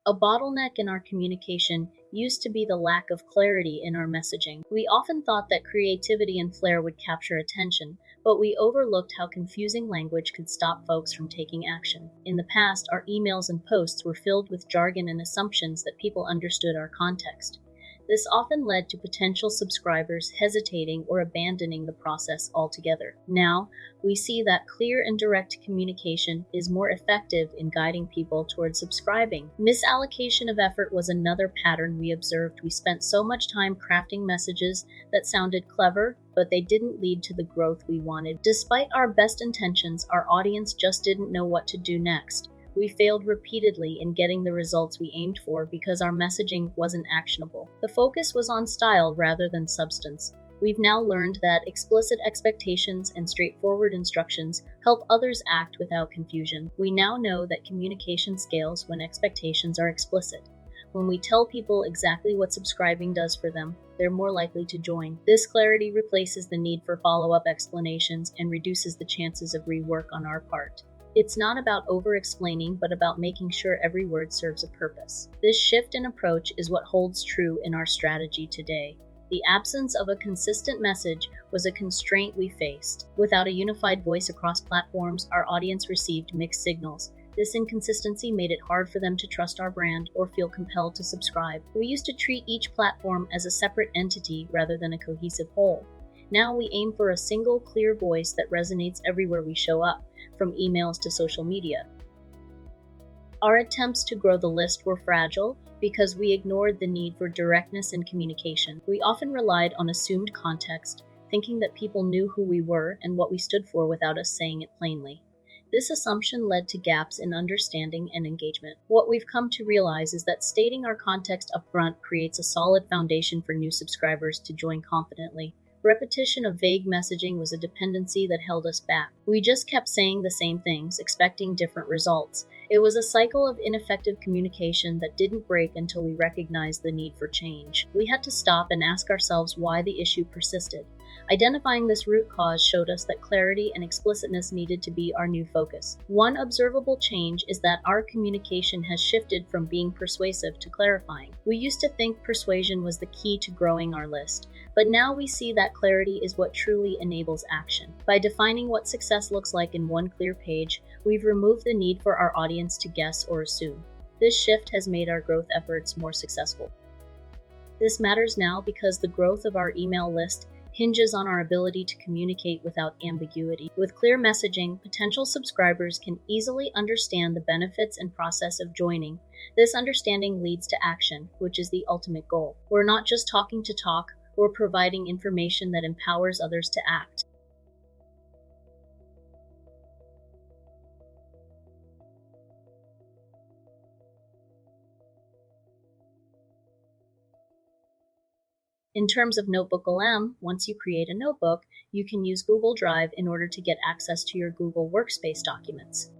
A bottleneck in our communication used to be the lack of clarity in our messaging. We often thought that creativity and flair would capture attention, but we overlooked how confusing language could stop folks from taking action. In the past, our emails and posts were filled with jargon and assumptions that people understood our context. This often led to potential subscribers hesitating or abandoning the process altogether. Now, we see that clear and direct communication is more effective in guiding people towards subscribing. Misallocation of effort was another pattern we observed. We spent so much time crafting messages that sounded clever, but they didn't lead to the growth we wanted. Despite our best intentions, our audience just didn't know what to do next. We failed repeatedly in getting the results we aimed for because our messaging wasn't actionable. The focus was on style rather than substance. We've now learned that explicit expectations and straightforward instructions help others act without confusion. We now know that communication scales when expectations are explicit. When we tell people exactly what subscribing does for them, they're more likely to join. This clarity replaces the need for follow-up explanations and reduces the chances of rework on our part. It's not about over-explaining, but about making sure every word serves a purpose. This shift in approach is what holds true in our strategy today. The absence of a consistent message was a constraint we faced. Without a unified voice across platforms, our audience received mixed signals. This inconsistency made it hard for them to trust our brand or feel compelled to subscribe. We used to treat each platform as a separate entity rather than a cohesive whole. Now we aim for a single, clear voice that resonates everywhere we show up, from emails to social media. Our attempts to grow the list were fragile because we ignored the need for directness in communication. We often relied on assumed context, thinking that people knew who we were and what we stood for without us saying it plainly. This assumption led to gaps in understanding and engagement. What we've come to realize is that stating our context upfront creates a solid foundation for new subscribers to join confidently. Repetition of vague messaging was a dependency that held us back. We just kept saying the same things, expecting different results. It was a cycle of ineffective communication that didn't break until we recognized the need for change. We had to stop and ask ourselves why the issue persisted. Identifying this root cause showed us that clarity and explicitness needed to be our new focus. One observable change is that our communication has shifted from being persuasive to clarifying. We used to think persuasion was the key to growing our list, but now we see that clarity is what truly enables action. By defining what success looks like in one clear page, we've removed the need for our audience to guess or assume. This shift has made our growth efforts more successful. This matters now because the growth of our email list hinges on our ability to communicate without ambiguity. With clear messaging, potential subscribers can easily understand the benefits and process of joining. This understanding leads to action, which is the ultimate goal. We're not just talking to talk, we're providing information that empowers others to act. In terms of Notebook-LM, once you create a notebook, you can use Google Drive in order to get access to your Google Workspace documents.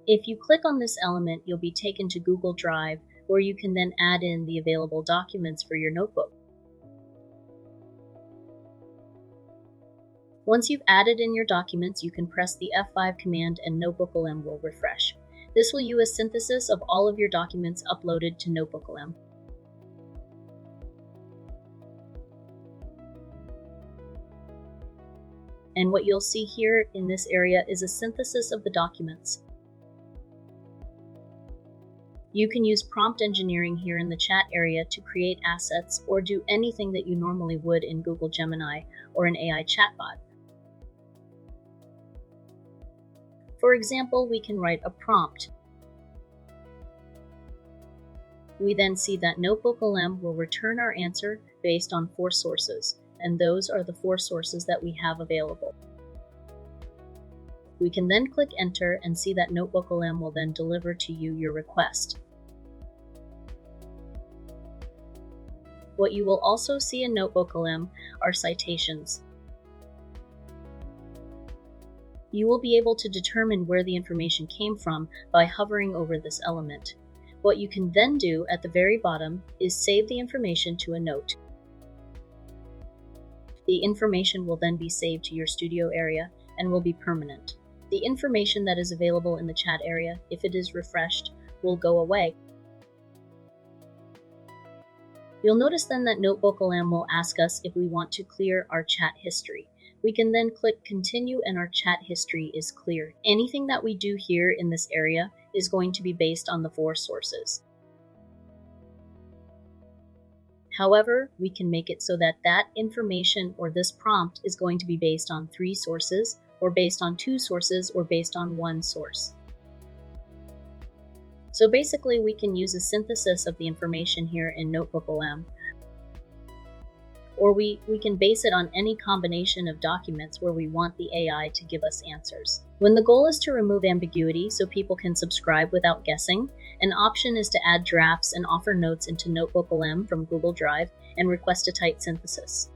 If you click on this element, you'll be taken to Google Drive, where you can then add in the available documents for your notebook. Once you've added in your documents, you can press the F5 command and Notebook-LM will refresh. This will use a synthesis of all of your documents uploaded to Notebook-LM. And what you'll see here in this area is a synthesis of the documents. You can use prompt engineering here in the chat area to create assets or do anything that you normally would in Google Gemini or an AI chatbot. For example, we can write a prompt. We then see that Notebook-LM will return our answer based on 4 sources, and those are the 4 sources that we have available. We can then click enter and see that Notebook-LM will then deliver to you your request. What you will also see in Notebook-LM are citations. You will be able to determine where the information came from by hovering over this element. What you can then do at the very bottom is save the information to a note. The information will then be saved to your studio area and will be permanent. The information that is available in the chat area, if it is refreshed, will go away. You'll notice then that Notebook-LM will ask us if we want to clear our chat history. We can then click continue and our chat history is cleared. Anything that we do here in this area is going to be based on the 4 sources. However, we can make it so that that information or this prompt is going to be based on 3 sources, or based on 2 sources, or based on 1 source. So basically, we can use a synthesis of the information here in Notebook-LM, or we can base it on any combination of documents where we want the AI to give us answers. When the goal is to remove ambiguity so people can subscribe without guessing, an option is to add drafts and offer notes into Notebook-LM from Google Drive and request a tight synthesis.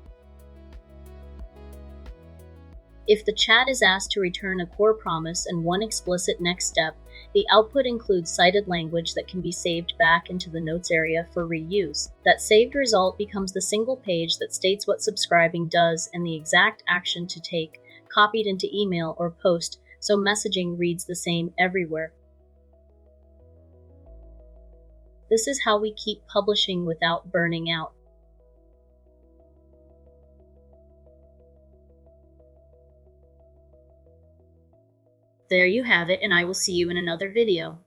If the chat is asked to return a core promise and one explicit next step, the output includes cited language that can be saved back into the notes area for reuse. That saved result becomes the single page that states what subscribing does and the exact action to take, copied into email or post, so messaging reads the same everywhere. This is how we keep publishing without burning out. There you have it, and I will see you in another video.